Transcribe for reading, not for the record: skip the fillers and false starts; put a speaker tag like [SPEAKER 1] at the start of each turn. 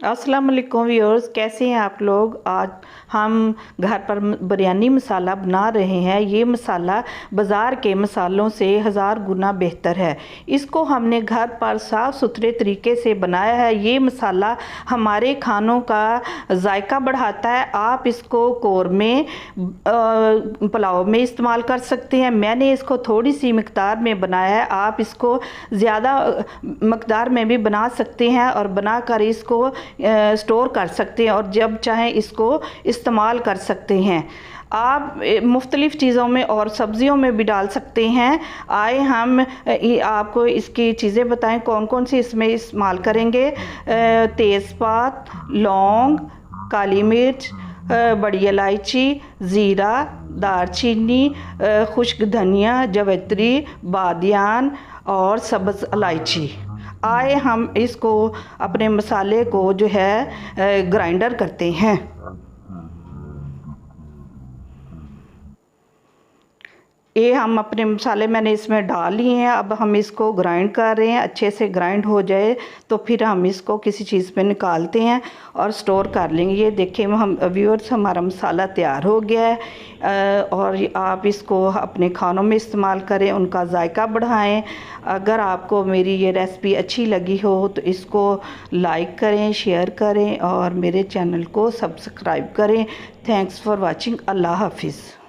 [SPEAKER 1] अस्सलाम वालेकुम व्यूअर्स, कैसे हैं आप लोग। आज हम घर पर बिरयानी मसाला बना रहे हैं। ये मसाला बाज़ार के मसालों से 1000 गुना बेहतर है। इसको हमने घर पर साफ़ सुथरे तरीके से बनाया है। ये मसाला हमारे खानों का जायका बढ़ाता है। आप इसको कौरमे पुलाव में इस्तेमाल कर सकते हैं। मैंने इसको थोड़ी सी मकदार में बनाया है। आप इसको ज़्यादा मकदार में भी बना सकते हैं और बनाकर इसको स्टोर कर सकते हैं और जब चाहें इसको इस्तेमाल कर सकते हैं। आप मुख्तलिफ़ चीज़ों में और सब्ज़ियों में भी डाल सकते हैं। आए हम आपको इसकी चीज़ें बताएं कौन कौन सी इसमें इस्तेमाल करेंगे। तेज़पात, लौंग, काली मिर्च, बड़ी इलायची, ज़ीरा, दालचीनी, खुश्क धनिया, जावित्री, बादियान और सब्ज़ इलायची। आए हम इसको अपने मसाले को जो है ग्राइंडर करते हैं। ये हम अपने मसाले मैंने इसमें डाल लिए हैं। अब हम इसको ग्राइंड कर रहे हैं। अच्छे से ग्राइंड हो जाए तो फिर हम इसको किसी चीज़ पे निकालते हैं और स्टोर कर लेंगे। ये देखिए हम व्यूअर्स, हमारा मसाला तैयार हो गया है और आप इसको अपने खानों में इस्तेमाल करें, उनका जायका बढ़ाएं। अगर आपको मेरी ये रेसिपी अच्छी लगी हो तो इसको लाइक करें, शेयर करें और मेरे चैनल को सब्सक्राइब करें। Thanks for watching. अल्लाह हाफिज़।